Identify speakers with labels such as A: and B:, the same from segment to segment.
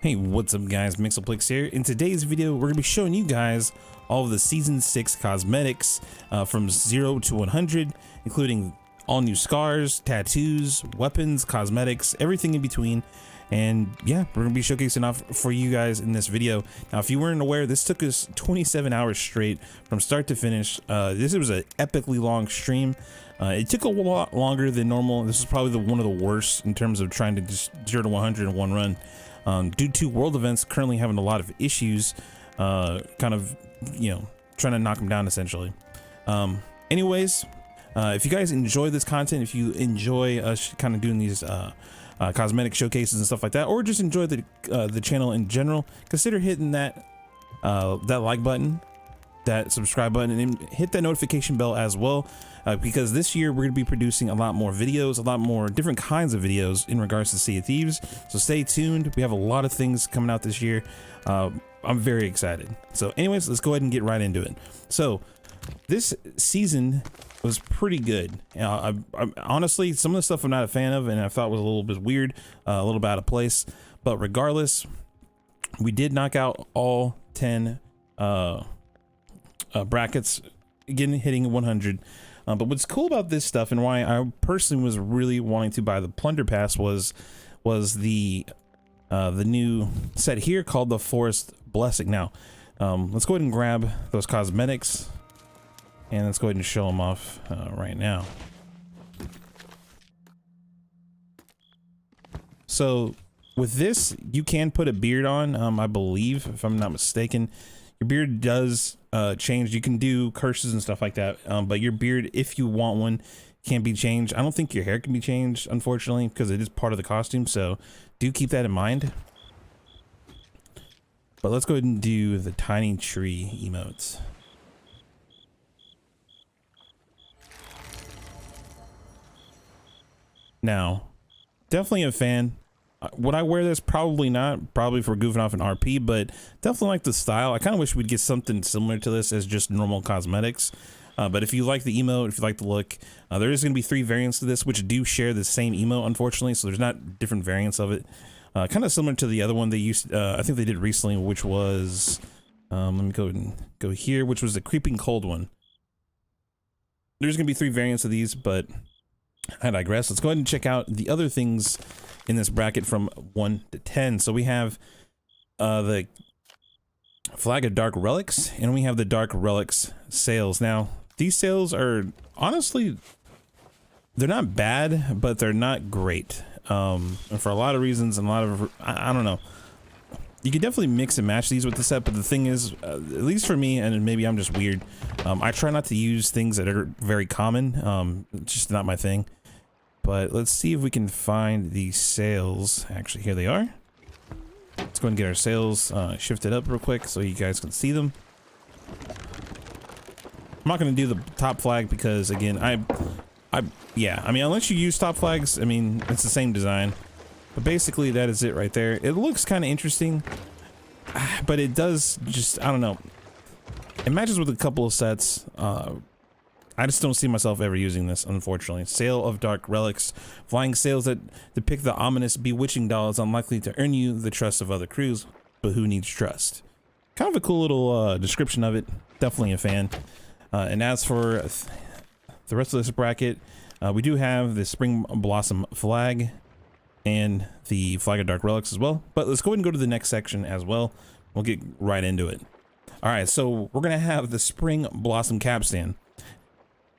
A: Hey, what's up guys, Mixoplex here. In today's video, we're gonna be showing you guys all of the Season 6 cosmetics from 0 to 100, including all new scars, tattoos, weapons, cosmetics, everything in between. And yeah, we're gonna be showcasing off for you guys in this video. Now, if you weren't aware, this took us 27 hours straight from start to finish. This was an epically long stream. It took a lot longer than normal. This is probably one of the worst in terms of trying to just 0 to 100 in one run. Due to world events currently having a lot of issues, kind of, trying to knock them down essentially. Anyways, if you guys enjoy this content, if you enjoy us kind of doing these cosmetic showcases and stuff like that, or just enjoy the channel in general, consider hitting that like button, that subscribe button, and hit that notification bell as well, because this year we're going to be producing a lot more videos, a lot more different kinds of videos in regards to Sea of Thieves. So stay tuned. We have a lot of things coming out this year. I'm very excited. So anyways, let's go ahead and get right into it. So this season was pretty good. I honestly, some of the stuff I'm not a fan of and I thought was a little bit weird, a little bit out of place, but regardless, we did knock out all 10 brackets, again hitting 100. But what's cool about this stuff and why I personally was really wanting to buy the Plunder Pass was the new set here called the Forest Blessing. Now, let's go ahead and grab those cosmetics and let's go ahead and show them off right now. So with this, you can put a beard on, I believe, if I'm not mistaken. Your beard does change. You can do curses and stuff like that, but your beard, if you want one, can't be changed. I don't think your hair can be changed, unfortunately, because it is part of the costume, so do keep that in mind. But let's go ahead and do the tiny tree emotes. Now, definitely a fan. Would I wear this? Probably not. Probably for goofing off an RP, but definitely like the style. I kind of wish we'd get something similar to this as just normal cosmetics. But if you like the emote, if you like the look, there is going to be 3 variants to this, which do share the same emote, unfortunately. So there's not different variants of it. Kind of similar to the other one they used, I think they did recently, which was, let me go here, which was the Creeping Cold one. There's going to be 3 variants of these, but I digress. Let's go ahead and check out the other things in this bracket from 1 to 10. So we have the Flag of Dark Relics, and we have the Dark Relics sales. Now, these sales are honestly, they're not bad, but they're not great. And for a lot of reasons and a lot of, I don't know. You can definitely mix and match these with the set, but the thing is, at least for me, and maybe I'm just weird, I try not to use things that are very common. It's just not my thing. But let's see if we can find the sales. Actually, here they are. Let's go ahead and get our sales shifted up real quick so you guys can see them. I'm not going to do the top flag because, again, yeah, I mean, unless you use top flags, I mean, it's the same design. But basically, that is it right there. It looks kind of interesting, but it does just, I don't know. It matches with a couple of sets. I just don't see myself ever using this, unfortunately. Sale of Dark Relics. Flying sails that depict the ominous bewitching doll is unlikely to earn you the trust of other crews, but who needs trust? Kind of a cool little description of it. Definitely a fan. And as for the rest of this bracket, we do have the Spring Blossom flag and the Flag of Dark Relics as well. But let's go ahead and go to the next section as well. We'll get right into it. All right, so we're going to have the Spring Blossom capstan.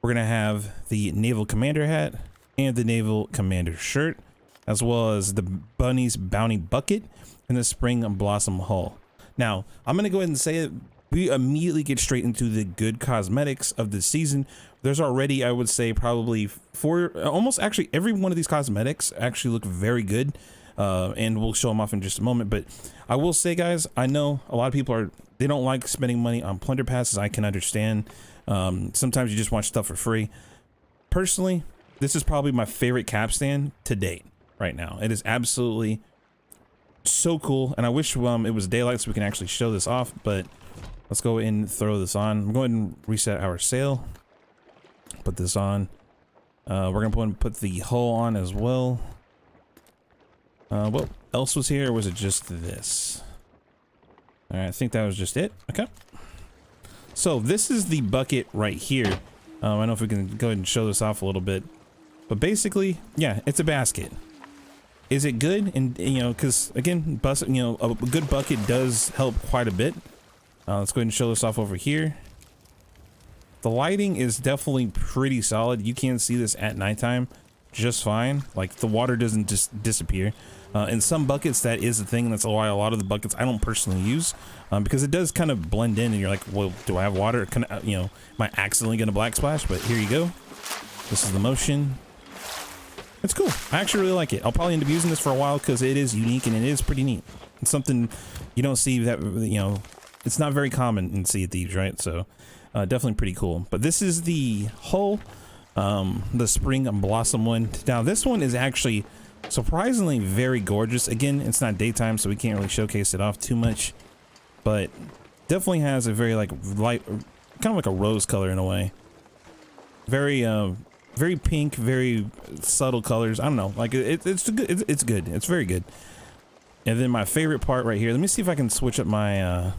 A: We're going to have the Naval Commander hat and the Naval Commander shirt, as well as the Bunny's Bounty bucket and the Spring Blossom hull. Now, I'm going to go ahead and say it. We immediately get straight into the good cosmetics of the season. There's already, I would say, probably almost actually every one of these cosmetics actually look very good. And we'll show them off in just a moment. But I will say, guys, I know a lot of people they don't like spending money on Plunder Passes. I can understand. Sometimes you just want stuff for free. Personally, this is probably my favorite capstan to date right now. It is absolutely so cool. And I wish it was daylight so we can actually show this off. But let's go and throw this on. I'm going to reset our sail. Put this on. We're going to put the hull on as well. What else was here, or was it just this? All right, I think that was just it. Okay. So this is the bucket right here. I don't know if we can go ahead and show this off a little bit, but basically, yeah, it's a basket. Is it good? And you know, because again, a good bucket does help quite a bit. Let's go ahead and show this off over here. The lighting is definitely pretty solid. You can see this at nighttime just fine. Like the water doesn't just disappear. In some buckets, that is the thing. That's why a lot of the buckets I don't personally use, because it does kind of blend in, and you're like, well, do I have water? Can I, you know, am I accidentally gonna black splash? But here you go. This is the motion. It's cool. I actually really like it. I'll probably end up using this for a while because it is unique and it is pretty neat. It's something you don't see that, you know, it's not very common in Sea of Thieves, right? So definitely pretty cool. But this is the hull, the spring blossom one. Now this one is actually surprisingly very gorgeous. Again, it's not daytime, so we can't really showcase it off too much, but definitely has a very like light, kind of like a rose color in a way. Very pink, very subtle colors. I don't know, like it's good. It's good. It's very good. And then my favorite part right here. Let me see if I can switch up my.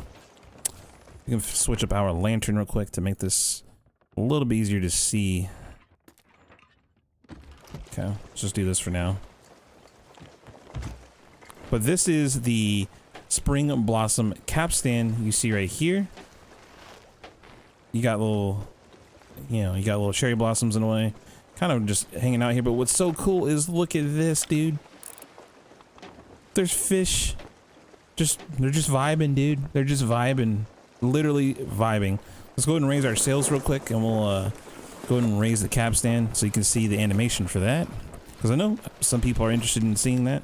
A: We can switch up our lantern real quick to make this a little bit easier to see. Okay, let's just do this for now. But this is the spring blossom capstan you see right here. You got little, you know, you got little cherry blossoms in a way, kind of just hanging out here. But what's so cool is look at this, dude. There's fish. They're just vibing, dude. They're just vibing, literally vibing. Let's go ahead and raise our sails real quick, and we'll go ahead and raise the capstan so you can see the animation for that, because I know some people are interested in seeing that.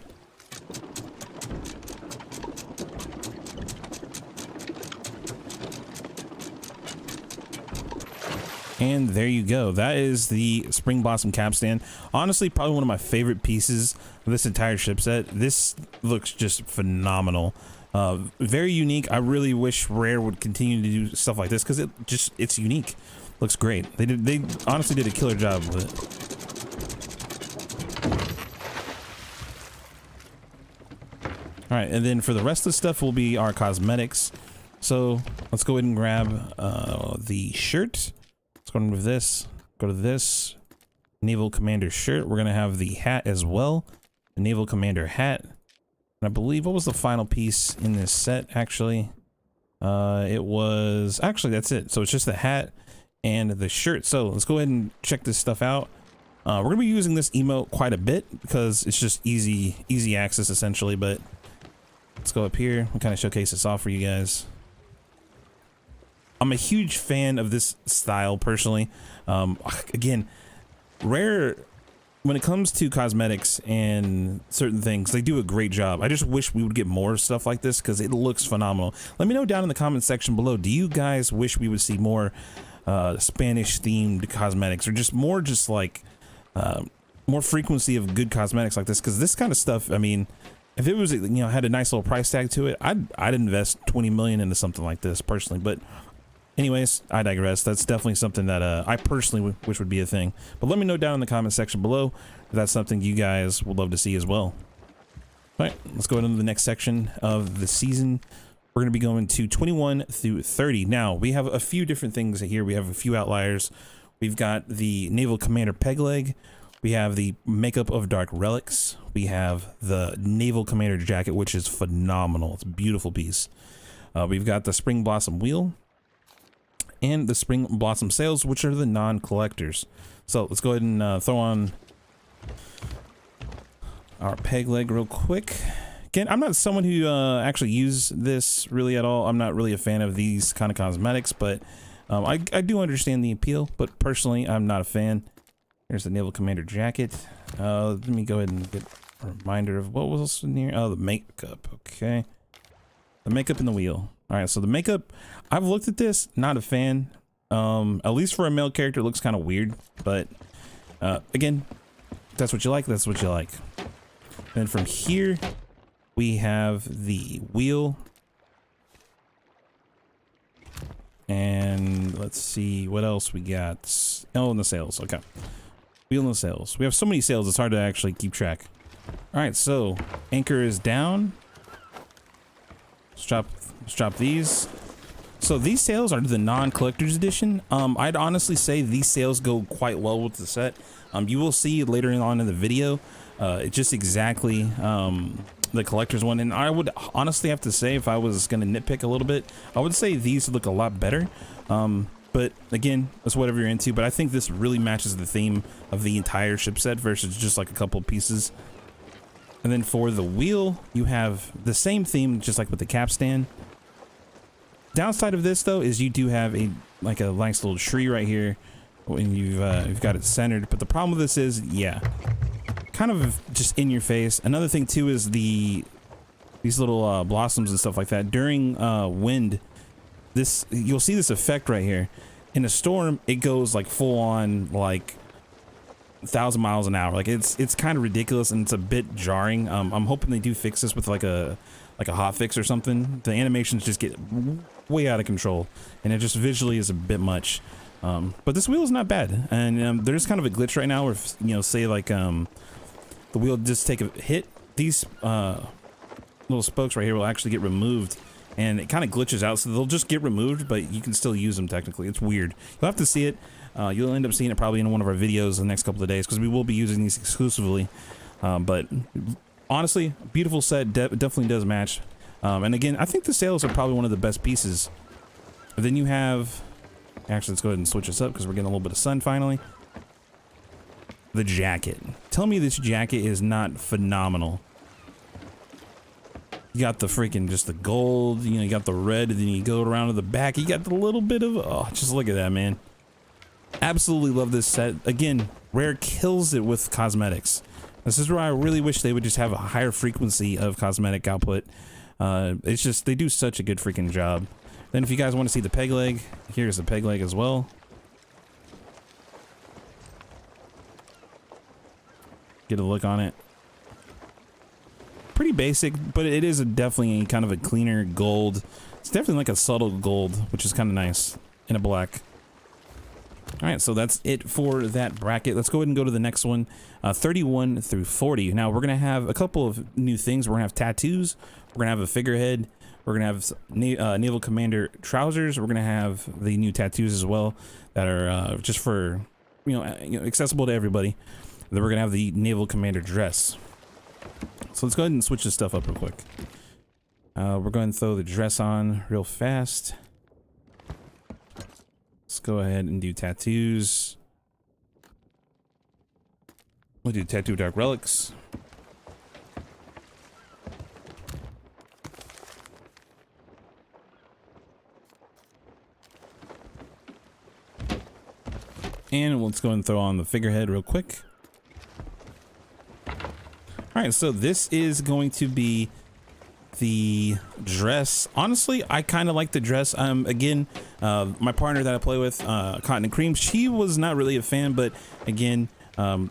A: And there you go. That is the Spring Blossom Capstan. Honestly, probably one of my favorite pieces of this entire ship set. This looks just phenomenal. Very unique. I really wish Rare would continue to do stuff like this because it's unique. Looks great. They honestly did a killer job with it. All right, and then for the rest of the stuff will be our cosmetics. So let's go ahead and grab the shirt. Let's go with this. Go to this Naval Commander shirt. We're gonna have the hat as well, the Naval Commander hat. And I believe, what was the final piece in this set? Actually, it was that's it. So it's just the hat and the shirt. So let's go ahead and check this stuff out. We're gonna be using this emote quite a bit because it's just easy access essentially. But let's go up here and kind of showcase this off for you guys. I'm a huge fan of this style personally. Again, Rare, when it comes to cosmetics and certain things, they do a great job. I just wish we would get more stuff like this because it looks phenomenal. Let me know down in the comment section below, do you guys wish we would see more Spanish themed cosmetics, or just more more frequency of good cosmetics like this? Because this kind of stuff, I mean, if it was, you know, had a nice little price tag to it, I'd invest 20 million into something like this personally. But anyways, I digress. That's definitely something that I personally wish would be a thing. But let me know down in the comment section below if that's something you guys would love to see as well. All right, let's go into the next section of the season. We're going to be going to 21 through 30. Now, we have a few different things here. We have a few outliers. We've got the Naval Commander peg leg. We have the Makeup of Dark Relics. We have the Naval Commander jacket, which is phenomenal. It's a beautiful piece. We've got the Spring Blossom wheel and the Spring Blossom sails, which are the non-collectors. So let's go ahead and throw on our peg leg real quick. Again, I'm not someone who actually uses this really at all. I'm not really a fan of these kind of cosmetics, but I do understand the appeal, but personally, I'm not a fan. There's the Naval Commander jacket. Let me go ahead and get a reminder of what was in here. Oh, the makeup. Okay. The makeup and the wheel. All right, so the makeup, I've looked at this, not a fan. At least for a male character, it looks kind of weird, but again, that's what you like, that's what you like. Then from here, we have the wheel. And let's see what else we got. Oh, and the sails, okay. Wheel and the sails. We have so many sails, it's hard to actually keep track. All right, so anchor is down. Let's drop these. So these sails are the non-collector's edition. I'd honestly say these sails go quite well with the set. You will see later on in the video, it's just exactly the collector's one. And I would honestly have to say, if I was going to nitpick a little bit, I would say these look a lot better. But again, that's whatever you're into. But I think this really matches the theme of the entire ship set versus just like a couple pieces. And then for the wheel, you have the same theme, just like with the capstan. Downside of this though is you do have a nice little tree right here when you've got it centered. But the problem with this is, yeah, kind of just in your face. Another thing too is these little blossoms and stuff like that. During wind, you'll see this effect right here. In a storm, it goes like full on like 1,000 miles an hour. Like it's kind of ridiculous and it's a bit jarring. I'm hoping they do fix this with like a hot fix or something. The animations just get way out of control and it just visually is a bit much. But this wheel is not bad. And there's kind of a glitch right now where, you know, say like the wheel just take a hit, these little spokes right here will actually get removed and it kind of glitches out, so they'll just get removed, but you can still use them technically. It's weird. You'll have to see it. You'll end up seeing it probably in one of our videos in the next couple of days because we will be using these exclusively. But honestly, beautiful set, definitely does match. And again, I think the sails are probably one of the best pieces. And then you have, actually, let's go ahead and switch this up because we're getting a little bit of sun finally. The jacket. Tell me this jacket is not phenomenal. You got the freaking, just the gold, you know, you got the red, and then you go around to the back, you got the little bit of, oh, just look at that, man. Absolutely love this set. Again, Rare kills it with cosmetics. This is where I really wish they would just have a higher frequency of cosmetic output. It's just, they do such a good freaking job. Then if you guys want to see the peg leg, here's the peg leg as well. Get a look on it. Pretty basic, but it is definitely kind of a cleaner gold. It's definitely like a subtle gold, which is kind of nice in a black. All right, so that's it for that bracket. Let's go ahead and go to the next one, 31 through 40. Now we're gonna have a couple of new things. We're gonna have tattoos. We're gonna have a figurehead. We're gonna have Naval Commander trousers. We're gonna have the new tattoos as well that are just for you know accessible to everybody. Then we're gonna have the Naval Commander dress. So let's go ahead and switch this stuff up real quick. We're going to throw the dress on real fast. Let's go ahead and do tattoos. We'll do tattoo dark relics. And let's go and throw on the figurehead real quick. All right, so this is going to be the dress. Honestly, I kind of like the dress. Again, my partner that I play with, Cotton and Cream, she was not really a fan, but again,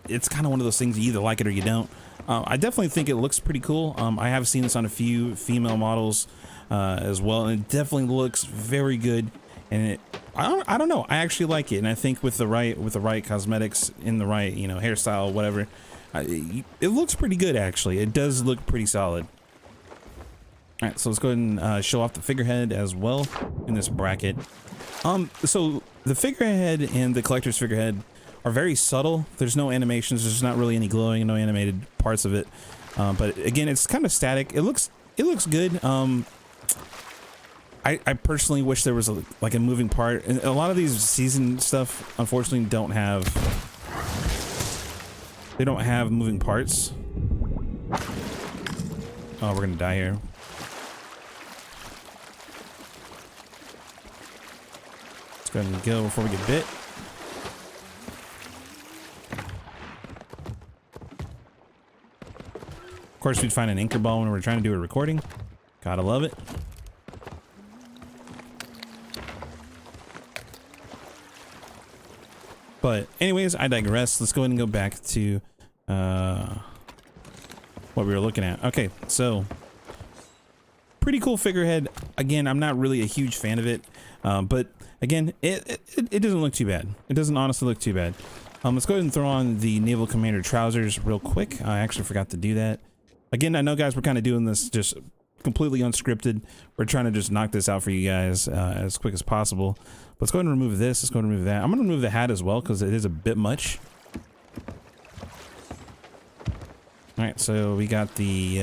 A: it's kind of one of those things you either like it or you don't. I definitely think it looks pretty cool. I have seen this on a few female models as well, and it definitely looks very good. And I don't know, I actually like it, and I think with the right cosmetics in the right, you know, hairstyle, whatever. It looks pretty good, actually. It does look pretty solid. All right, so let's go ahead and show off the figurehead as well in this bracket. So the figurehead and the collector's figurehead are very subtle. There's no animations. There's not really any glowing, no animated parts of it. But again, it's kind of static. It looks good. I personally wish there was like a moving part. And a lot of these season stuff, unfortunately, don't have moving parts. Oh, we're gonna die here. Let's go ahead and go before we get bit. Of course, we'd find an anchor ball when we're trying to do a recording. Gotta love it. But anyways, I digress. Let's go ahead and go back to what we were looking at. Okay, so pretty cool figurehead. Again, I'm not really a huge fan of it, but again, it doesn't look too bad. It doesn't honestly look too bad. Let's go ahead and throw on the Naval Commander trousers real quick. I actually forgot to do that. Again, I know guys, we're kind of doing this just completely unscripted. We're trying to just knock this out for you guys as quick as possible. Let's go ahead and remove this. Let's go ahead and remove that. I'm going to remove the hat as well because it is a bit much. All right, so we got the...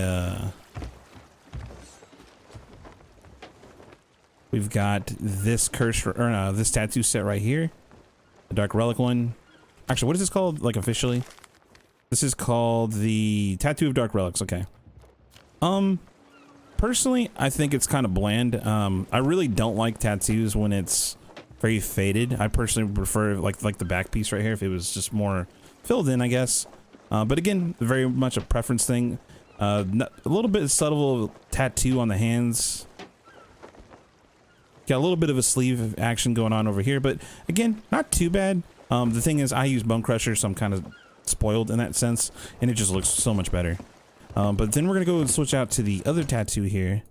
A: we've got this curse, or no, this tattoo set right here. The Dark Relic one. Actually, what is this called, like, officially? This is called the Tattoo of Dark Relics. Okay. Personally, I think it's kind of bland. I really don't like tattoos when it's very faded. I personally prefer like the back piece right here if it was just more filled in, I guess. But again, very much a preference thing. A little bit subtle tattoo on the hands. Got a little bit of a sleeve action going on over here, but again, not too bad. The thing is, I use Bone Crusher, so I'm kind of spoiled in that sense, and it just looks so much better. But then we're gonna go and switch out to the other tattoo here.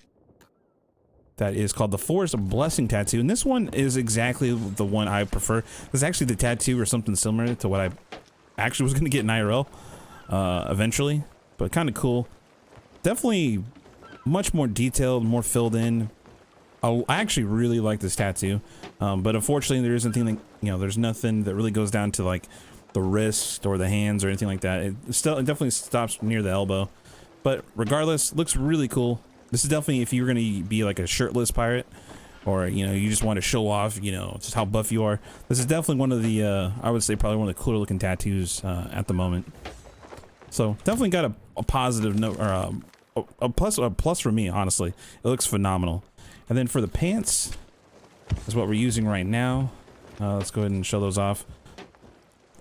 A: That is called the Forest Blessing tattoo, and this one is exactly the one I prefer. This is actually the tattoo or something similar to what I actually was gonna get in IRL eventually, but kind of cool. Definitely much more detailed, more filled in. I actually really like this tattoo, but unfortunately there isn't anything, you know, there's nothing that really goes down to like the wrist or the hands or anything like that. It definitely stops near the elbow, but regardless, looks really cool. This is definitely if you're gonna be like a shirtless pirate, or you know, you just want to show off, you know, just how buff you are. This is definitely one of the I would say probably one of the cooler looking tattoos at the moment. So definitely got a positive note, or a plus for me, honestly. It looks phenomenal. And then for the pants is what we're using right now. Let's go ahead and show those off.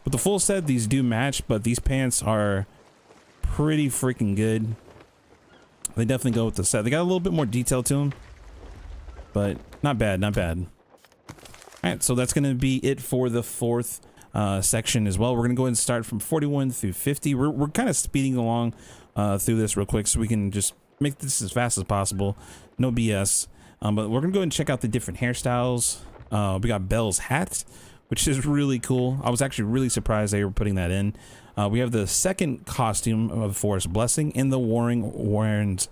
A: With the full set, these do match, but these pants are pretty freaking good. They definitely go with the set. They got a little bit more detail to them, but not bad, not bad. All right, so that's going to be it for the fourth section as well. We're going to go ahead and start from 41 through 50. We're kind of speeding along through this real quick so we can just make this as fast as possible. No BS. But we're gonna go ahead and check out the different hairstyles. We got Belle's hat, which is really cool. I was actually really surprised they were putting that in. We have the second costume of Forest Blessing and the Warren's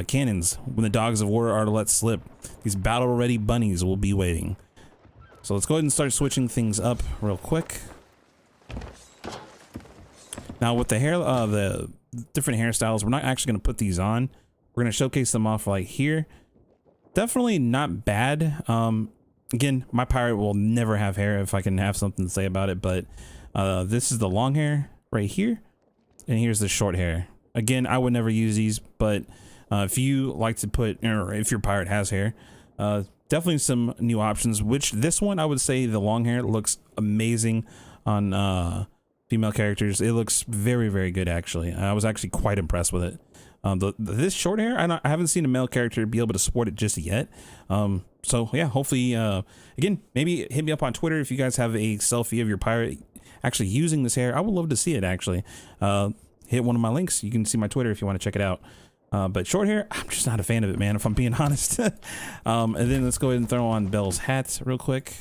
A: cannons. When the dogs of war are let slip, these battle-ready bunnies will be waiting. So let's go ahead and start switching things up real quick. Now with the hair, the different hairstyles, we're not actually gonna put these on. We're gonna showcase them off right here. Definitely not bad. Again, my pirate will never have hair if I can have something to say about it, but this is the long hair right here, and here's the short hair. Again, I would never use these, but if you like to put, or if your pirate has hair, definitely some new options, which this one I would say the long hair looks amazing on female characters. It looks very, very good actually. I was actually quite impressed with it. This short hair, I haven't seen a male character be able to sport it just yet. So yeah, hopefully, again, maybe hit me up on Twitter if you guys have a selfie of your pirate actually using this hair. I would love to see it actually. Hit one of my links. You can see my Twitter if you want to check it out. But short hair, I'm just not a fan of it, man, if I'm being honest. And then let's go ahead and throw on Belle's hat real quick.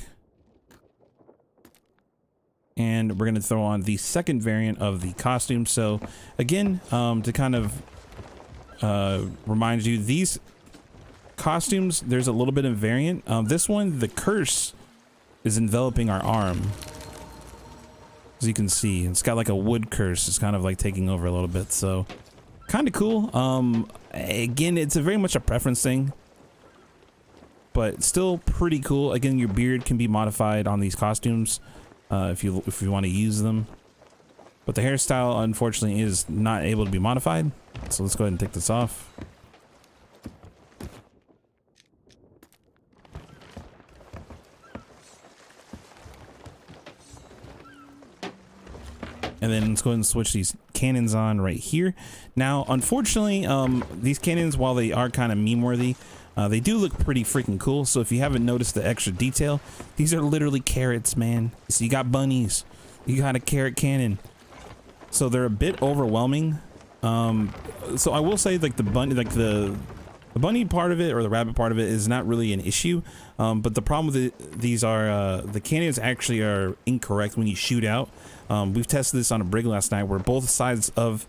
A: And we're going to throw on the second variant of the costume. So again, to kind of remind you, these costumes, there's a little bit of variant. This one, the curse is enveloping our arm. As you can see, it's got like a wood curse. It's kind of like taking over a little bit. So kind of cool. Again, it's very much a preference thing, but still pretty cool. Again, your beard can be modified on these costumes if you want to use them. But the hairstyle, unfortunately, is not able to be modified. So let's go ahead and take this off. And then let's go ahead and switch these cannons on right here. Now, unfortunately, these cannons, while they are kind of meme-worthy, they do look pretty freaking cool. So if you haven't noticed the extra detail, these are literally carrots, man. So you got bunnies, you got a carrot cannon. So they're a bit overwhelming. So I will say, like the bunny, like the The bunny part of it, or the rabbit part of it, is not really an issue. But the problem with these are the cannons actually are incorrect when you shoot out. We've tested this on a brig last night where both sides of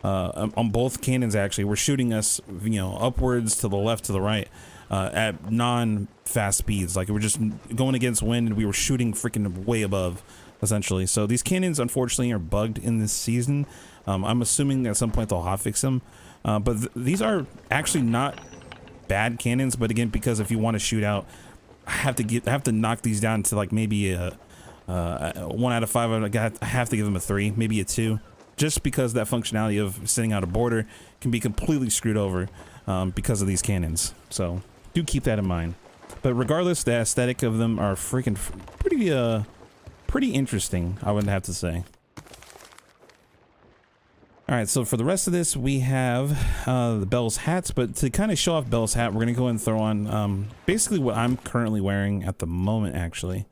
A: on both cannons actually were shooting us, you know, upwards to the left, to the right, at non-fast speeds. Like, we're just going against wind and we were shooting freaking way above, essentially. So these cannons unfortunately are bugged in this season. I'm assuming at some point they'll hotfix them. But these are actually not bad cannons, but again, because if you want to shoot out, I have to knock these down to like maybe a 1 out of 5. I have to give them a 3, maybe a 2, just because that functionality of sending out a border can be completely screwed over because of these cannons. So do keep that in mind. But regardless, the aesthetic of them are freaking pretty interesting, I would have to say. All right, so for the rest of this, we have the Bell's hats, but to kind of show off Bell's hat, we're going to go and throw on basically what I'm currently wearing at the moment, actually.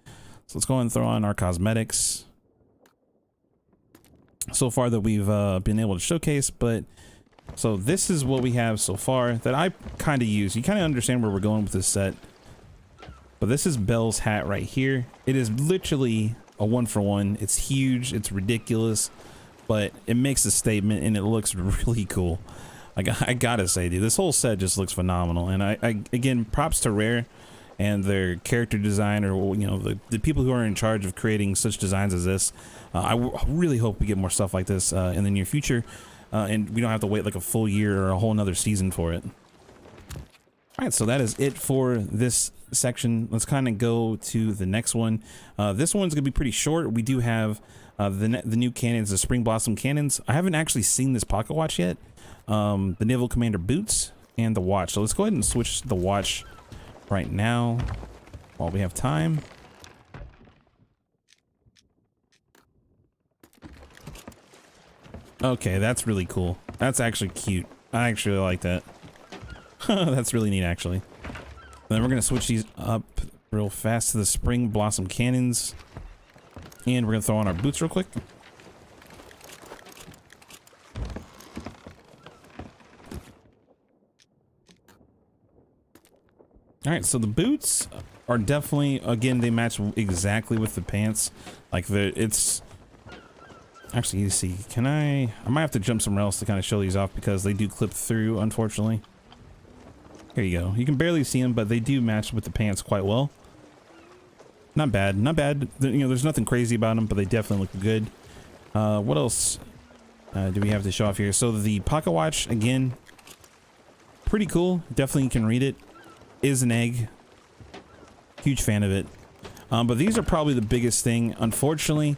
A: So let's go and throw on our cosmetics so far that we've been able to showcase. But so this is what we have so far that I kind of use. You kind of understand where we're going with this set. But this is Bell's hat right here. It is literally a 1-for-1. It's huge. It's ridiculous. But it makes a statement and it looks really cool. I gotta say, dude, this whole set just looks phenomenal. And I again, props to Rare and their character design, or you know, the people who are in charge of creating such designs as this. I really hope we get more stuff like this in the near future, and we don't have to wait like a full year or a whole nother season for it. All right, so that is it for this section. Let's kind of go to the next one. This one's gonna be pretty short. We do have the new cannons, the Spring Blossom cannons. I haven't actually seen this pocket watch yet. The Naval Commander boots and the watch. So let's go ahead and switch to the watch right now while we have time. Okay, that's really cool. That's actually cute. I actually like that. That's really neat, actually. Then we're gonna switch these up real fast to the Spring Blossom cannons. And we're gonna throw on our boots real quick. All right, so the boots are definitely, again, they match exactly with the pants. Like it's actually, you see, I might have to jump somewhere else to kind of show these off because they do clip through, unfortunately. Here you go. You can barely see them, but they do match with the pants quite well. Not bad, not bad. You know, there's nothing crazy about them, but they definitely look good. What else do we have to show off here? So the pocket watch, again, pretty cool. Definitely you can read it. Is an egg. Huge fan of it. But these are probably the biggest thing. Unfortunately,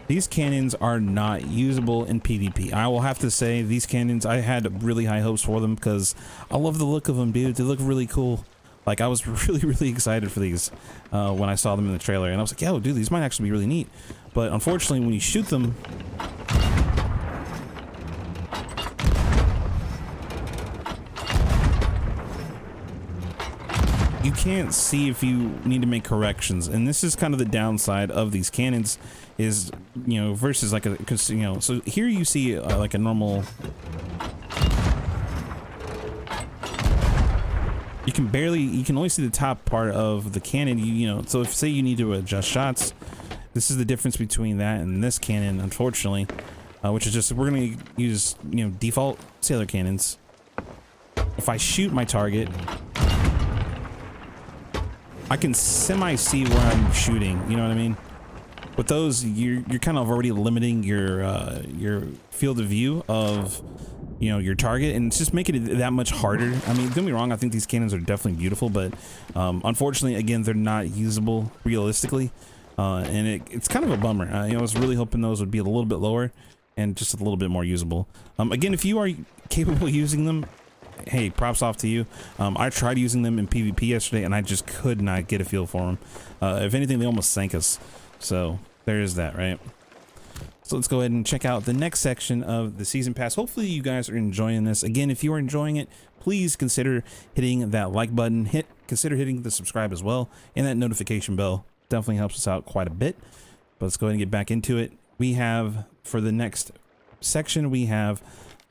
A: these cannons are not usable in PvP. I will have to say, these cannons, I had really high hopes for them because I love the look of them, dude. They look really cool. Like, I was really excited for these when I saw them in the trailer, and I was like, yo, dude, these might actually be really neat. But unfortunately, when you shoot them, you can't see if you need to make corrections. And this is kind of the downside of these cannons is, you know, versus like because, you know, so here you see like a normal... You can only see the top part of the cannon, you know, so if say you need to adjust shots, this is the difference between that and this cannon, unfortunately, which is just, we're going to use, you know, default sailor cannons. If I shoot my target, I can semi-see where I'm shooting, you know what I mean? With those, you're kind of already limiting your field of view of, you know, your target, and it's just making it that much harder. I mean, don't get me wrong, I think these cannons are definitely beautiful, but unfortunately, again, they're not usable realistically, and it's kind of a bummer. You know, I was really hoping those would be a little bit lower and just a little bit more usable. Again, if you are capable of using them, hey, props off to you. I tried using them in PvP yesterday, and I just could not get a feel for them. If anything, they almost sank us. So there is that, right? So let's go ahead and check out the next section of the season pass. Hopefully you guys are enjoying this. Again, if you are enjoying it, please consider hitting that like button. Consider hitting the subscribe as well, and that notification bell definitely helps us out quite a bit. But let's go ahead and get back into it. We have, for the next section, we have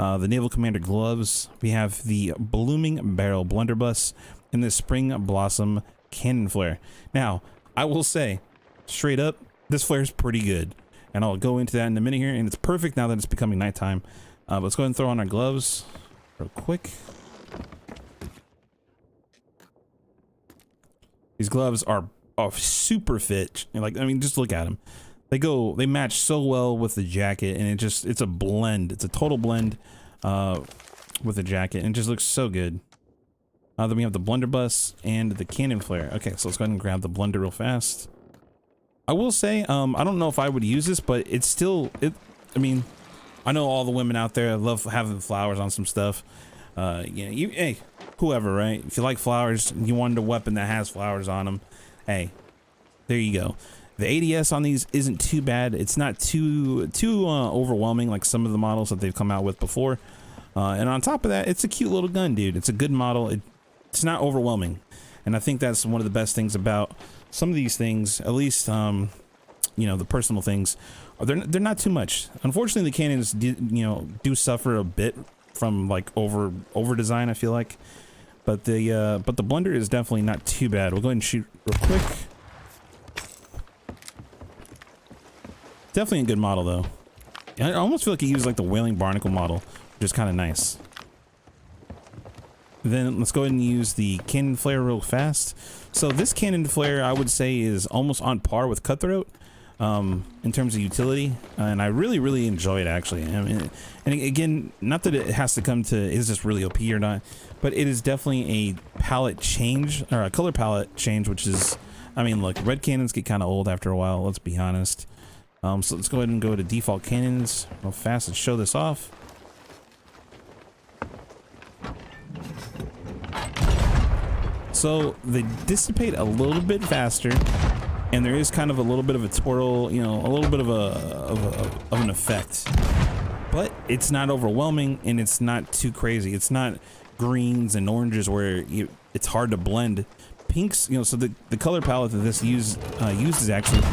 A: the Naval Commander gloves. We have the Blooming Barrel Blunderbuss and the Spring Blossom Cannon Flare. Now, I will say, straight up, this flare is pretty good. And I'll go into that in a minute here, and it's perfect now that it's becoming nighttime. Let's go ahead and throw on our gloves real quick. These gloves are super fit. Like, I mean, just look at them. They match so well with the jacket, and it's a blend. It's a total blend with the jacket, and it just looks so good. Then we have the Blunderbuss and the Cannon Flare. Okay, so let's go ahead and grab the Blunder real fast. I will say, I don't know if I would use this, but it's still, I mean, I know all the women out there love having flowers on some stuff. Hey, whoever, right? If you like flowers, you want a weapon that has flowers on them, hey, there you go. The ADS on these isn't too bad. It's not too overwhelming like some of the models that they've come out with before. And on top of that, it's a cute little gun, dude. It's a good model. It's not overwhelming. And I think that's one of the best things about some of these things, at least, you know, the personal things. They're not too much. Unfortunately, the cannons do suffer a bit from like over design, I feel like. But the Blunder is definitely not too bad. We'll go ahead and shoot real quick. Definitely a good model though. I almost feel like he used like the Whaling Barnacle model, which is kind of nice. Then let's go ahead and use the Cannon Flare real fast. So this Cannon Flare, I would say, is almost on par with Cutthroat in terms of utility, and I really enjoy it actually. I mean, and again, not that it has to come to is this really OP or not, but it is definitely a palette change, or a color palette change, which is, I mean, look, red cannons get kind of old after a while, let's be honest. So let's go ahead and go to default cannons real fast and show this off. So they dissipate a little bit faster, and there is kind of a little bit of a twirl, you know, a little bit of an effect, but it's not overwhelming and it's not too crazy. It's not greens and oranges where it's hard to blend. Pinks, you know, so the color palette that this uses actually,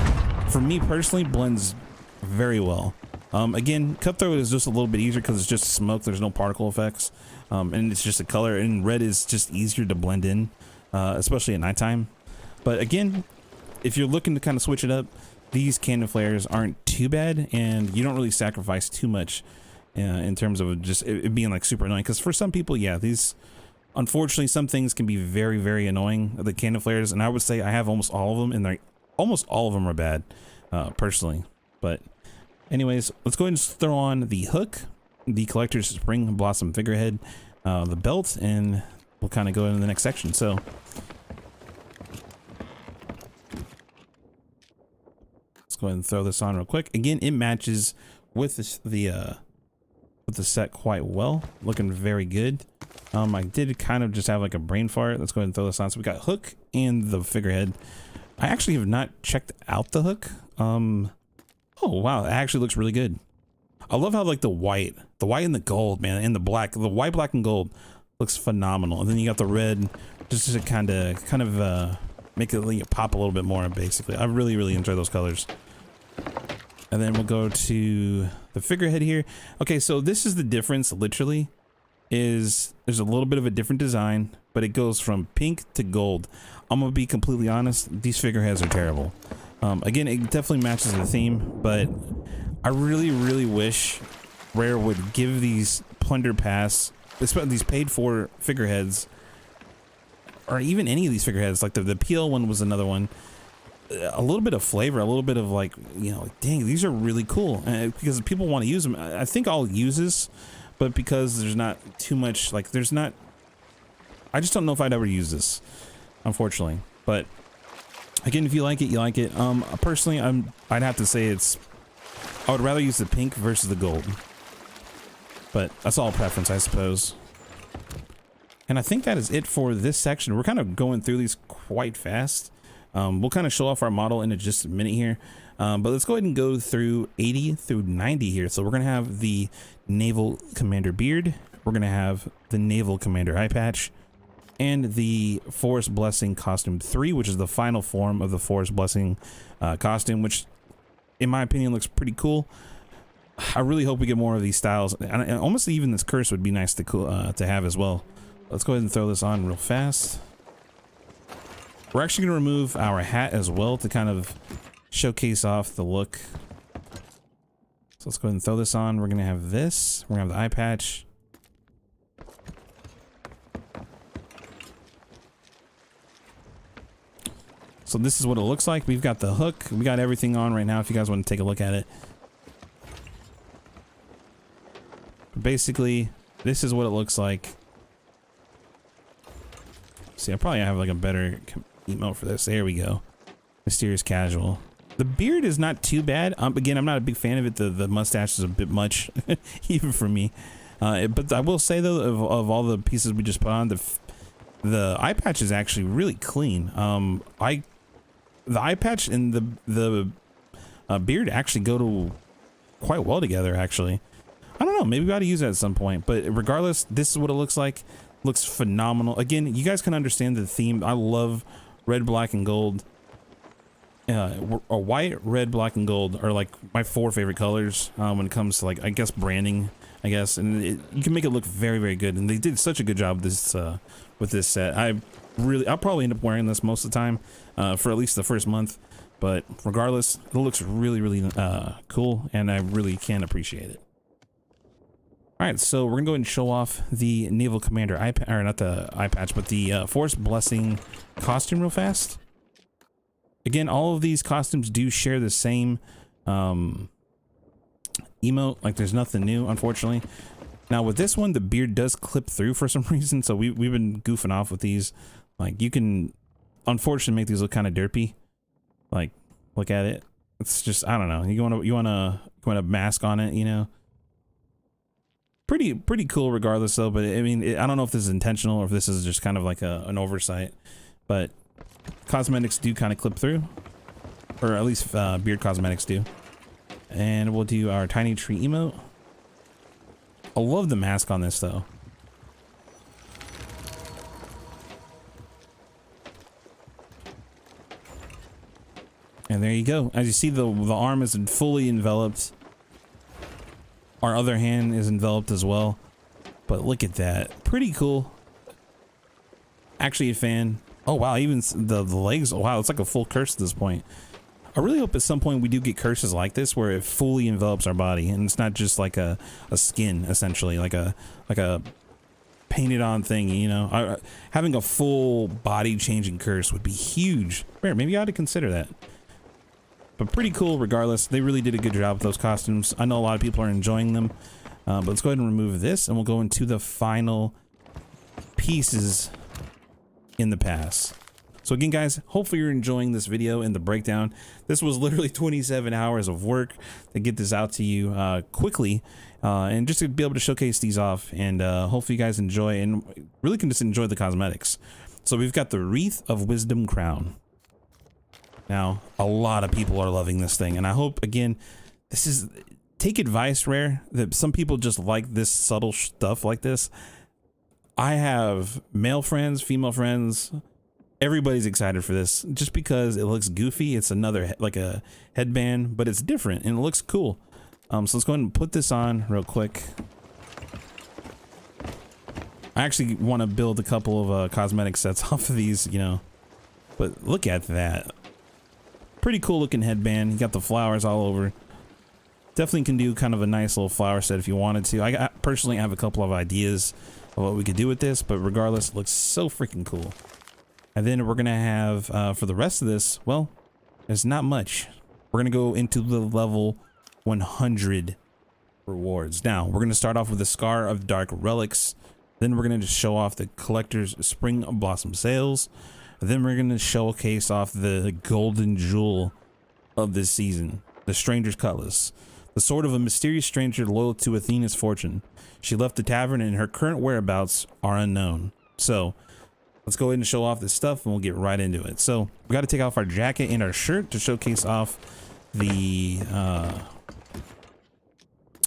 A: for me personally, blends very well. Again, Cutthroat is just a little bit easier because it's just smoke. There's no particle effects, and it's just a color. And red is just easier to blend in, especially at nighttime. But again, if you're looking to kind of switch it up, these cannon flares aren't too bad, and you don't really sacrifice too much in terms of just it being like super annoying. Because for some people, yeah, these, unfortunately, some things can be very annoying. The cannon flares, and I would say I have almost all of them, and almost all of them are bad, personally. But anyways, let's go ahead and throw on the hook, the Collector's Spring Blossom Figurehead, the belt, and we'll kind of go into the next section. So let's go ahead and throw this on real quick. Again, it matches with the set quite well, looking very good. I did kind of just have like a brain fart. Let's go ahead and throw this on. So we got hook and the figurehead. I actually have not checked out the hook. Oh wow, it actually looks really good. I love how like the white and the gold, man, and the black, the white, black, and gold looks phenomenal. And then you got the red, just to kind of make it pop a little bit more. Basically, I really enjoy those colors. And then we'll go to the figurehead here. Okay, so this is the difference. Literally, is there's a little bit of a different design, but it goes from pink to gold. I'm gonna be completely honest, these figureheads are terrible. Again, it definitely matches the theme, but I really wish Rare would give these Plunder Pass, these paid for figureheads, or even any of these figureheads, like the PL one was another one, a little bit of flavor, a little bit of like, you know, dang, these are really cool, because people want to use them. I think I'll use this, but because there's not too much, like there's not, I just don't know if I'd ever use this, unfortunately. But again, if you like it, you like it. Personally, I'd have to say I would rather use the pink versus the gold, but that's all preference, I suppose. And I think that is it for this section. We're kind of going through these quite fast. We'll kind of show off our model in just a minute here, but let's go ahead and go through 80 through 90 here. So we're gonna have the Naval Commander beard, we're gonna have the Naval Commander eye patch, and the Forest Blessing costume 3, which is the final form of the Forest Blessing costume, which in my opinion looks pretty cool. I really hope we get more of these styles, and almost even this curse would be nice to have as well. Let's go ahead and throw this on real fast. We're actually going to remove our hat as well to kind of showcase off the look. So let's go ahead and throw this on. We're going to have this. We're going to have the eye patch. So this is what it looks like. We've got the hook. We got everything on right now if you guys want to take a look at it. Basically, this is what it looks like. See, I probably have like a better emote for this. There we go. Mysterious casual. The beard is not too bad. Again, I'm not a big fan of it. The mustache is a bit much, even for me. But I will say though, of all the pieces we just put on, the eye patch is actually really clean. The eye patch and the beard actually go to quite well together. Actually, I don't know. Maybe we ought to use that at some point. But regardless, this is what it looks like. Looks phenomenal. Again, you guys can understand the theme. I love red, black, and gold. White, red, black, and gold are like my 4 favorite colors when it comes to, like, I guess branding. I guess, and you can make it look very, very good. And they did such a good job with this set. I'll probably end up wearing this most of the time for at least the first month. But regardless, it looks really, really cool, and I really can appreciate it. All right, so we're gonna go ahead and show off the Naval Commander eye patch, or not the eye patch, but the Forest Blessing costume real fast. Again, all of these costumes do share the same emote. Like, there's nothing new, unfortunately. Now with this one, the beard does clip through for some reason, so we've been goofing off with these. Like, you can unfortunately make these look kind of derpy. Like, look at it. It's just, I don't know. You want a mask on it, you know. Pretty cool regardless though, but I mean, I don't know if this is intentional or if this is just kind of like an oversight, but cosmetics do kind of clip through, or at least beard cosmetics do. And we'll do our tiny tree emote. I love the mask on this though. And there you go. As you see, the arm is fully enveloped. Our other hand is enveloped as well. But look at that. Pretty cool. Actually a fan. Oh wow, even the legs. Oh, wow, it's like a full curse at this point. I really hope at some point we do get curses like this where it fully envelops our body and it's not just like a skin, essentially, like a painted on thing, you know. Having a full body changing curse would be huge. Maybe I ought to consider that. But pretty cool regardless. They really did a good job with those costumes. I know a lot of people are enjoying them. But let's go ahead and remove this and we'll go into the final pieces in the pass. So again, guys, hopefully you're enjoying this video and the breakdown. This was literally 27 hours of work to get this out to you quickly. And just to be able to showcase these off, and hopefully you guys enjoy and really can just enjoy the cosmetics. So we've got the Wreath of Wisdom Crown. Now, a lot of people are loving this thing, and I hope, again, take advice, Rare, that some people just like this subtle stuff like this. I have male friends, female friends, everybody's excited for this just because it looks goofy. It's another, like a headband, but it's different and it looks cool. So let's go ahead and put this on real quick. I actually want to build a couple of cosmetic sets off of these, you know, but look at that. Pretty cool looking headband. You got the flowers all over. Definitely can do kind of a nice little flower set if you wanted to. I personally have a couple of ideas of what we could do with this, but regardless, it looks so freaking cool. And then we're gonna have for the rest of this, well, there's not much. We're gonna go into the level 100 rewards. Now we're gonna start off with the Scar of Dark Relics. Then we're gonna just show off the Collector's Spring Blossom Sales. Then we're going to showcase off the golden jewel of this season, the Strangers Cutlass, the sword of a mysterious stranger loyal to Athena's fortune. She left the tavern and her current whereabouts are unknown. So let's go ahead and show off this stuff and we'll get right into it. So we got to take off our jacket and our shirt to showcase off the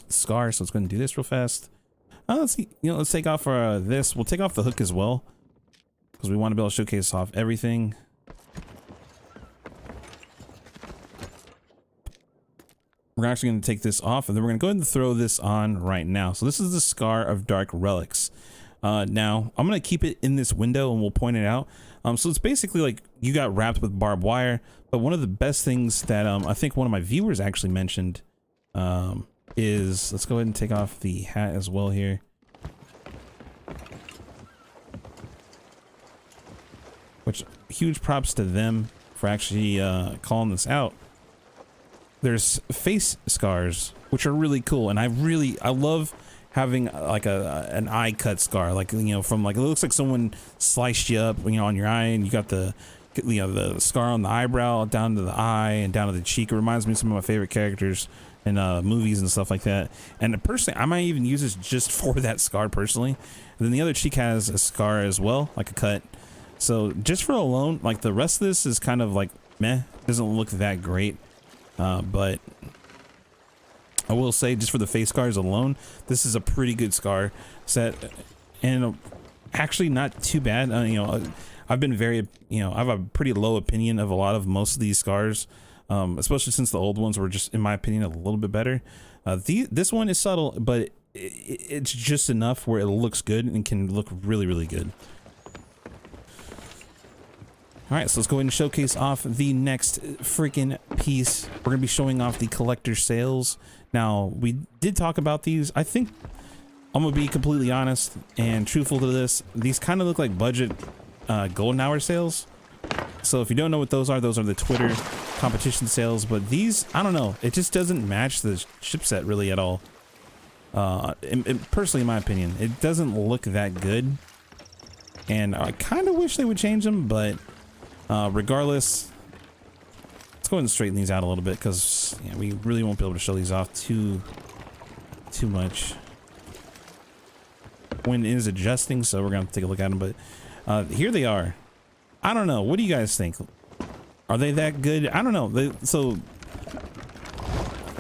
A: scar. So let's go ahead and do this real fast. Let's see, let's take off our this. We'll take off the hook as well, because we want to be able to showcase off everything. we're actually going to take this off, and then we're going to go ahead and throw this on right now. So this is the Scar of Dark Relics. Now I'm going to keep it in this window and we'll point it out. So it's basically like you got wrapped with barbed wire, but one of the best things that I think one of my viewers actually mentioned is, let's go ahead and take off the hat as well here. Which, huge props to them for actually calling this out. There's face scars, which are really cool, and I love having like an eye cut scar, like, you know, from like, it looks like someone sliced you up, you know, on your eye, and you got the, you know, the scar on the eyebrow down to the eye and down to the cheek. It reminds me of some of my favorite characters in movies and stuff like that. And personally, I might even use this just for that scar personally. And then the other cheek has a scar as well, like a cut. So just for alone, like, the rest of this is kind of like meh, doesn't look that great. But I will say, just for the face scars alone, this is a pretty good scar set, and actually not too bad. You know, I've been very, you know, I have a pretty low opinion of most of these scars, especially since the old ones were just, in my opinion, a little bit better. This one is subtle, but it's just enough where it looks good and can look really, really good. All right, so let's go ahead and showcase off the next freaking piece. We're gonna be showing off the collector sales. Now, we did talk about these. I think I'm gonna be completely honest and truthful to this. These kind of look like budget golden hour sales. So if you don't know what those are the Twitter competition sales. But these, I don't know, it just doesn't match the chipset really at all. Personally, in my opinion, it doesn't look that good. And I kind of wish they would change them, but regardless, let's go ahead and straighten these out a little bit, because yeah, we really won't be able to show these off too much when it is adjusting. So we're gonna take a look at them, but here they are. I don't know, what do you guys think? Are they that good? I don't know. So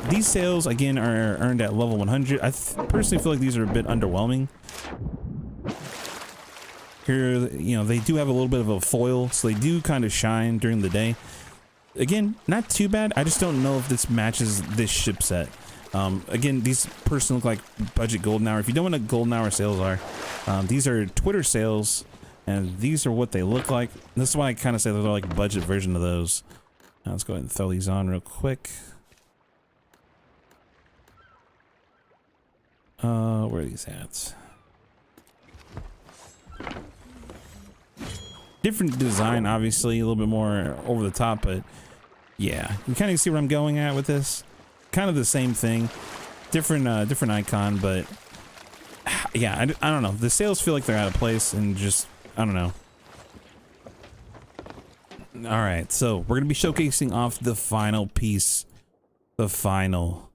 A: these sales again are earned at level 100. I personally feel like these are a bit underwhelming. Here, you know, they do have a little bit of a foil, so they do kind of shine during the day. Again, not too bad. I just don't know if this matches this ship set. Again, these personally look like budget golden hour. If you don't know what golden hour sales are, these are Twitter sales, and these are what they look like. This is why I kind of say they're like a budget version of those. Now let's go ahead and throw these on real quick. Where are these at? Different design, obviously, a little bit more over the top, but yeah, you kind of see where I'm going at with this. Kind of the same thing, different icon, but yeah, I don't know. The sales feel like they're out of place, and just, I don't know. All right, so we're gonna be showcasing off the final piece, the final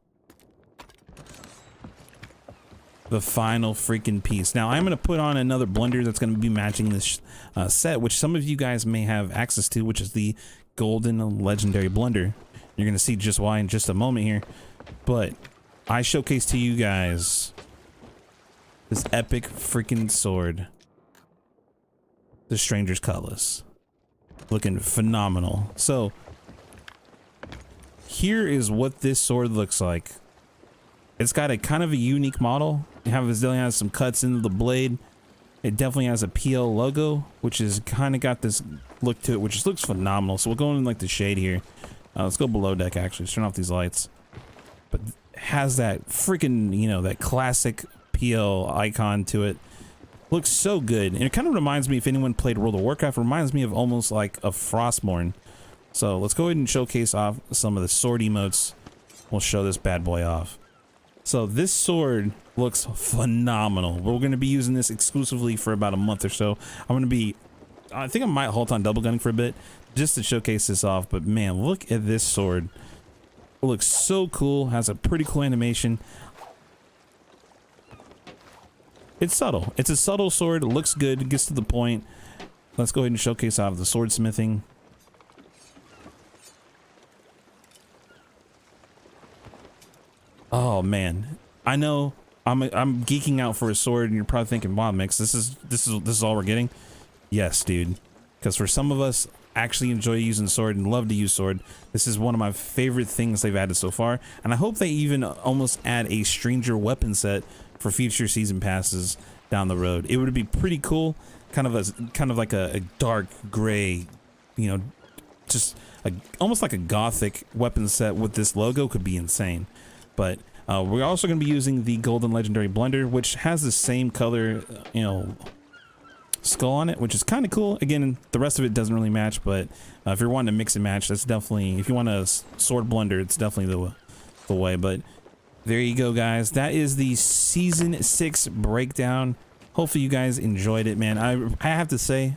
A: freaking piece. Now I'm gonna put on another blender that's gonna be matching this set, which some of you guys may have access to, which is the golden legendary blender. You're gonna see just why in just a moment here, but I showcase to you guys this epic freaking sword, the Strangers Cutlass, looking phenomenal. So here is what this sword looks like. It's got a kind of a unique model. It definitely has some cuts into the blade. It definitely has a PL logo, which is kind of got this look to it, which just looks phenomenal. So we'll go in like the shade here. Let's go below deck actually. Let's turn off these lights. But it has that freaking, you know, that classic PL icon to it. Looks so good. And it kind of reminds me, if anyone played World of Warcraft, it reminds me of almost like a Frostmourne. So let's go ahead and showcase off some of the sword emotes. We'll show this bad boy off. So this sword looks phenomenal. We're going to be using this exclusively for about a month or so. I think I might halt on double gunning for a bit just to showcase this off. But man, look at this sword. It looks so cool. Has a pretty cool animation. It's subtle. It's a subtle sword. It looks good. It gets to the point. Let's go ahead and showcase off the swordsmithing. Oh man, I know I'm geeking out for a sword, and you're probably thinking, "Wow, Mix, this is all we're getting." Yes, dude. Because for some of us, actually enjoy using sword and love to use sword. This is one of my favorite things they've added so far, and I hope they even almost add a stranger weapon set for future season passes down the road. It would be pretty cool, kind of like a dark gray, you know, just almost like a gothic weapon set with this logo could be insane. But we're also going to be using the golden legendary blunder, which has the same color, you know, skull on it, which is kind of cool. Again, the rest of it doesn't really match, but if you're wanting to mix and match, that's definitely, if you want a sword blunder, it's definitely the way. But there you go, guys. That is the season 6 breakdown. Hopefully you guys enjoyed it, man. I have to say,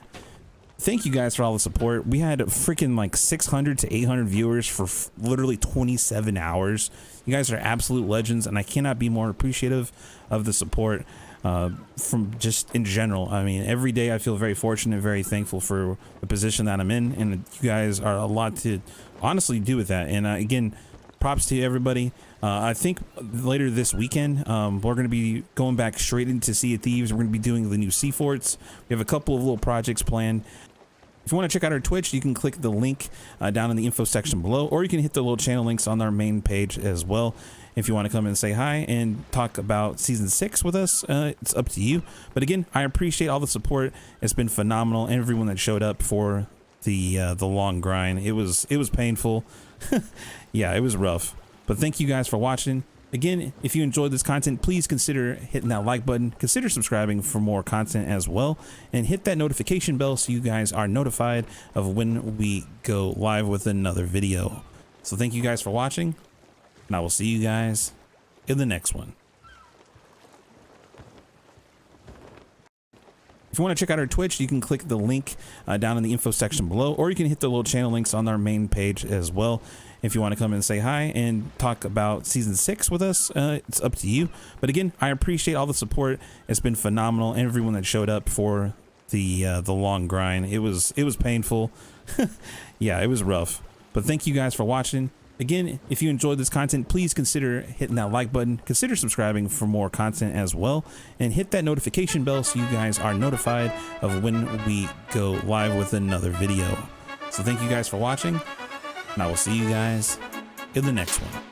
A: thank you guys for all the support. We had freaking like 600 to 800 viewers for literally 27 hours. You guys are absolute legends, and I cannot be more appreciative of the support from just in general. I mean, every day I feel very fortunate, very thankful for the position that I'm in, and you guys are a lot to honestly do with that. And again, props to everybody. I think later this weekend, we're going to be going back straight into Sea of Thieves. We're going to be doing the new sea forts. We have a couple of little projects planned. If you want to check out our Twitch, you can click the link down in the info section below, or you can hit the little channel links on our main page as well. If you want to come and say hi and talk about season 6 with us, it's up to you. But again, I appreciate all the support. It's been phenomenal. Everyone that showed up for the long grind, it was painful. Yeah, it was rough. But thank you guys for watching. Again, if you enjoyed this content, please consider hitting that like button, consider subscribing for more content as well, and hit that notification bell so you guys are notified of when we go live with another video. So thank you guys for watching, and I will see you guys in the next one. If you want to check out our Twitch, you can click the link down in the info section below, or you can hit the little channel links on our main page as well. If you want to come and say hi and talk about season 6 with us, it's up to you. But again, I appreciate all the support. It's been phenomenal. Everyone that showed up for the long grind, it was painful. Yeah, it was rough. But thank you guys for watching. Again, if you enjoyed this content, please consider hitting that like button, consider subscribing for more content as well, and hit that notification bell so you guys are notified of when we go live with another video. So thank you guys for watching, and I will see you guys in the next one.